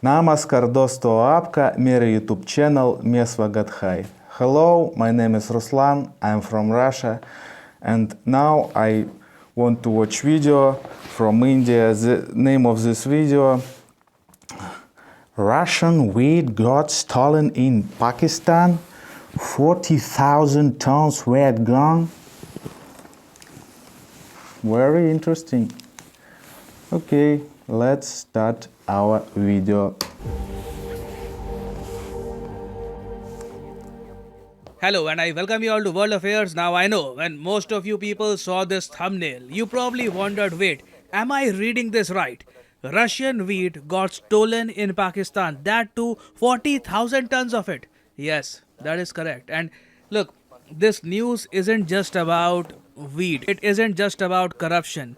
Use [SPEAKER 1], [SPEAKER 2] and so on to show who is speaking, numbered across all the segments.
[SPEAKER 1] Namaskar dosto, आपका मेरा YouTube channel में स्वागत है. Hello, my name is Ruslan, I'm from Russia, and now I want to watch video from India. The name of this video: Russian wheat got stolen in Pakistan. 40,000 tons were gone. Very interesting. Okay, let's start our video.
[SPEAKER 2] Hello, and I welcome you all to World Affairs. Now, I know when most of you people saw this thumbnail, you probably wondered, wait, am I reading this right? Russian wheat got stolen in Pakistan, that too 40,000 tons of it. Yes, that is correct. And look, this news isn't just about wheat, it isn't just about corruption.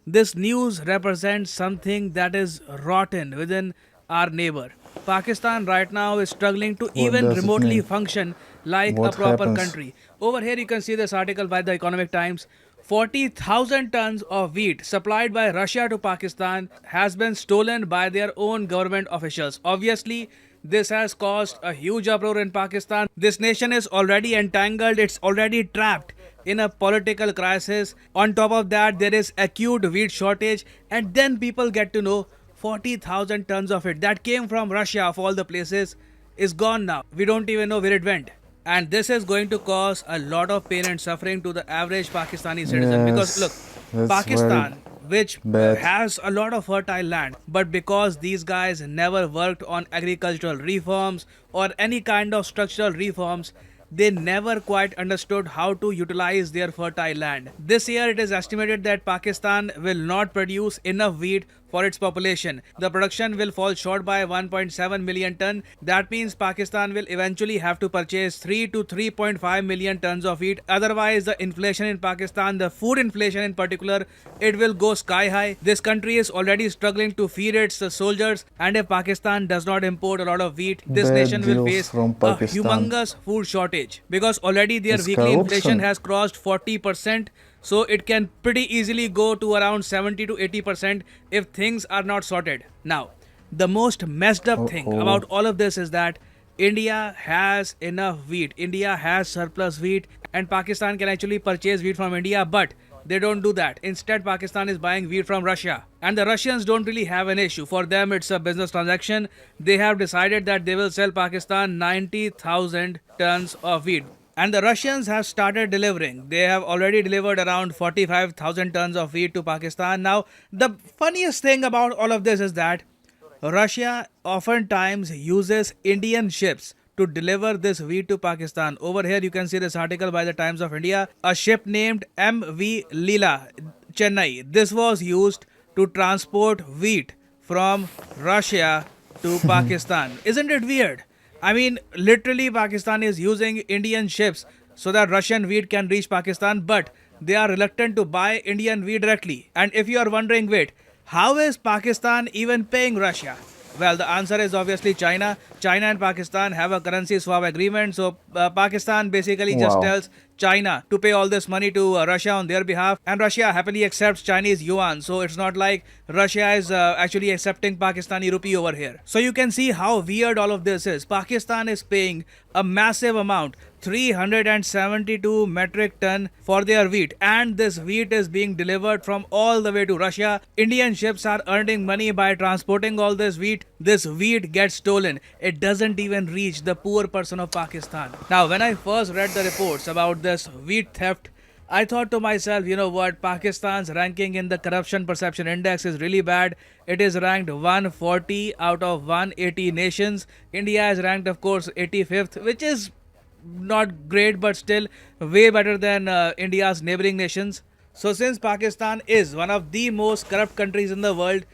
[SPEAKER 2] This news represents something that is rotten within our neighbor. Pakistan right now is struggling to even
[SPEAKER 1] does it
[SPEAKER 2] remotely
[SPEAKER 1] mean?
[SPEAKER 2] function like a
[SPEAKER 1] What
[SPEAKER 2] proper
[SPEAKER 1] happens?
[SPEAKER 2] country. Over here, you can see this article by the Economic Times. 40,000 tons of wheat supplied by Russia to Pakistan has been stolen by their own government officials. Obviously, this has caused a huge uproar in Pakistan. This nation is already entangled, it's already trapped in a political crisis. On top of that, there is acute wheat shortage, and then people get to know 40,000 tons of it that came from Russia, of all the places, is gone now. We don't even know where it went. And this is going to cause a lot of pain and suffering to the average Pakistani citizen. Because look,
[SPEAKER 1] That's
[SPEAKER 2] Pakistan, which
[SPEAKER 1] bad.
[SPEAKER 2] has a lot of fertile land, but because these guys never worked on agricultural reforms or any kind of structural reforms, they never quite understood how to utilize their fertile land. This year, it is estimated that Pakistan will not produce enough wheat for its population. The production will fall short by 1.7 million ton. That means Pakistan will eventually have to purchase 3 to 3.5 million tons of wheat. Otherwise, the inflation in Pakistan, the food inflation in particular, it will go sky high. This country is already struggling to feed its soldiers, and if Pakistan does not import a lot of wheat, this
[SPEAKER 1] Bad
[SPEAKER 2] nation will
[SPEAKER 1] deals
[SPEAKER 2] face
[SPEAKER 1] from
[SPEAKER 2] a
[SPEAKER 1] Pakistan.
[SPEAKER 2] humongous food shortage because already their
[SPEAKER 1] It's
[SPEAKER 2] weekly inflation
[SPEAKER 1] corruption.
[SPEAKER 2] has crossed 40%. So it can pretty easily go to around 70 to 80% if things are not sorted. Now, the most messed up thing
[SPEAKER 1] Uh-oh.
[SPEAKER 2] about all of this is that India has enough wheat. India has surplus wheat, and Pakistan can actually purchase wheat from India, but they don't do that. Instead, Pakistan is buying wheat from Russia. And the Russians don't really have an issue. For them, it's a business transaction. They have decided that they will sell Pakistan 90,000 tons of wheat. And the Russians have started delivering. They have already delivered around 45,000 tons of wheat to Pakistan. Now, the funniest thing about all of this is that Russia oftentimes uses Indian ships to deliver this wheat to Pakistan. Over here, you can see this article by the Times of India. A ship named MV Leela, Chennai. This was used to transport wheat from Russia to Pakistan. Isn't it weird? I mean, literally, Pakistan is using Indian ships so that Russian wheat can reach Pakistan, but they are reluctant to buy Indian wheat directly. And if you are wondering, wait, how is Pakistan even paying Russia? Well, the answer is obviously China. China and Pakistan have a currency swap agreement. So, Pakistan basically just
[SPEAKER 1] Wow.
[SPEAKER 2] tells China to pay all this money to Russia on their behalf, and Russia happily accepts Chinese yuan. So, it's not like Russia is actually accepting Pakistani rupee over here. So, you can see how weird all of this is. Pakistan is paying a massive amount, 372 metric ton for their wheat, and this wheat is being delivered from all the way to Russia. Indian ships are earning money by transporting all this wheat. This wheat gets stolen. It doesn't even reach the poor person of Pakistan. Now, when I first read the reports about this wheat theft, I thought to myself, you know what, Pakistan's ranking in the corruption perception index is really bad. It is ranked 140 out of 180 nations. India is ranked, of course, 85th, which is not great, but still way better than India's neighboring nations. So, since Pakistan is one of the most corrupt countries in the world,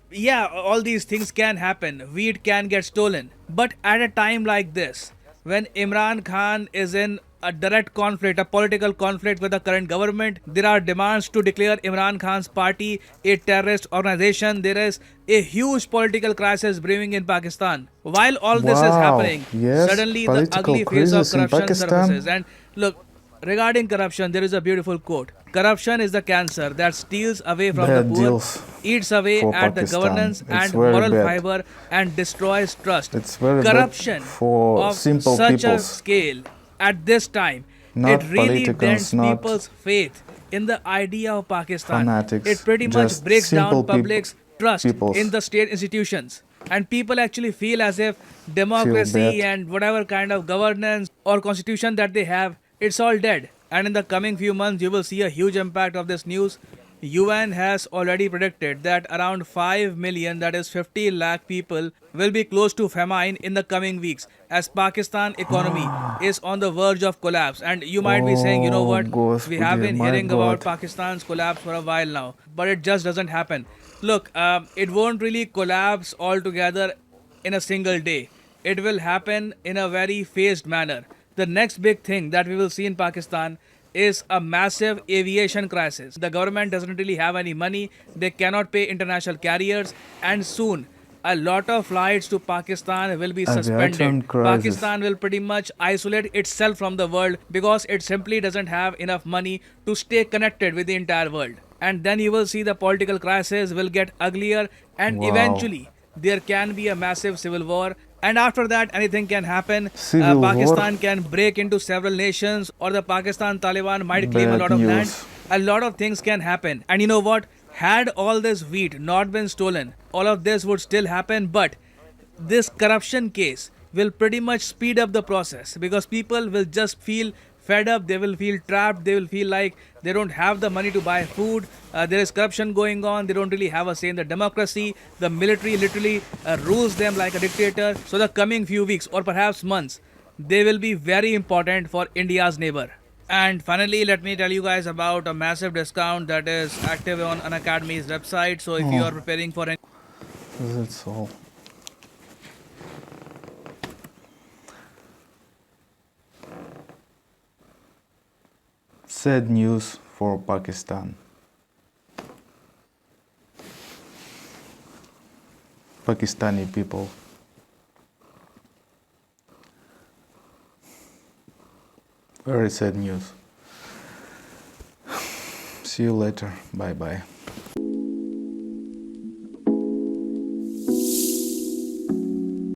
[SPEAKER 2] yeah, all these things can happen. Wheat can get stolen. But at a time like this, when Imran Khan is in a direct conflict, a political conflict with the current government, there are demands to declare Imran Khan's party a terrorist organization. There is a huge political crisis brewing in Pakistan. While all this is
[SPEAKER 1] Wow.
[SPEAKER 2] happening,
[SPEAKER 1] Yes,
[SPEAKER 2] suddenly the
[SPEAKER 1] political
[SPEAKER 2] ugly face of
[SPEAKER 1] crisis in
[SPEAKER 2] corruption
[SPEAKER 1] Pakistan.
[SPEAKER 2] surfaces. And look, Regarding corruption, there is a beautiful quote. Corruption is the cancer that steals away from the
[SPEAKER 1] Bad
[SPEAKER 2] poor,
[SPEAKER 1] deals
[SPEAKER 2] eats away
[SPEAKER 1] for
[SPEAKER 2] at the
[SPEAKER 1] Pakistan.
[SPEAKER 2] governance
[SPEAKER 1] It's
[SPEAKER 2] and
[SPEAKER 1] very
[SPEAKER 2] moral
[SPEAKER 1] bad.
[SPEAKER 2] fiber and destroys trust.
[SPEAKER 1] It's very bad
[SPEAKER 2] Corruption
[SPEAKER 1] for
[SPEAKER 2] of
[SPEAKER 1] simple
[SPEAKER 2] such a
[SPEAKER 1] peoples,
[SPEAKER 2] scale at this time,
[SPEAKER 1] not
[SPEAKER 2] it really
[SPEAKER 1] politicals,
[SPEAKER 2] dents
[SPEAKER 1] not
[SPEAKER 2] people's faith in the idea of Pakistan.
[SPEAKER 1] fanatics,
[SPEAKER 2] It pretty much
[SPEAKER 1] just
[SPEAKER 2] breaks
[SPEAKER 1] simple
[SPEAKER 2] down public's trust
[SPEAKER 1] peoples
[SPEAKER 2] in the state institutions. And people actually feel as if
[SPEAKER 1] feel
[SPEAKER 2] democracy
[SPEAKER 1] bad.
[SPEAKER 2] and whatever kind of governance or constitution that they have, it's all dead. And in the coming few months, you will see a huge impact of this news. UN has already predicted that around 5 million, that is 50 lakh people, will be close to famine in the coming weeks as Pakistan economy is on the verge of collapse. And you might be saying, you know
[SPEAKER 1] Oh,
[SPEAKER 2] what, we have
[SPEAKER 1] Господи,
[SPEAKER 2] been
[SPEAKER 1] my
[SPEAKER 2] hearing about
[SPEAKER 1] God.
[SPEAKER 2] Pakistan's collapse for a while now, but it just doesn't happen. Look, it won't really collapse altogether in a single day. It will happen in a very phased manner. The next big thing that we will see in Pakistan is a massive aviation crisis. The government doesn't really have any money, they cannot pay international carriers, and soon a lot of flights to Pakistan will be suspended.
[SPEAKER 1] Aviation crisis.
[SPEAKER 2] Pakistan will pretty much isolate itself from the world because it simply doesn't have enough money to stay connected with the entire world. And then you will see the political crisis will get uglier, and
[SPEAKER 1] Wow.
[SPEAKER 2] eventually there can be a massive civil war. And after that, anything can happen.
[SPEAKER 1] Civil war?
[SPEAKER 2] Pakistan can break into several nations, or the Pakistan Taliban might claim a
[SPEAKER 1] Bad
[SPEAKER 2] lot of land.
[SPEAKER 1] news.
[SPEAKER 2] A lot of things can happen. And you know what? Had all this wheat not been stolen, all of this would still happen. But this corruption case will pretty much speed up the process because people will just feel fed up, they will feel trapped, they will feel like they don't have the money to buy food, there is corruption going on, they don't really have a say in the democracy, the military literally rules them like a dictator. So the coming few weeks or perhaps months, they will be very important for India's neighbor. And finally, let me tell you guys about a massive discount that is active on Unacademy's website. So if you are preparing for any
[SPEAKER 1] That's all. Sad news for Pakistan. Pakistani people. Very sad news. See you later. Bye bye.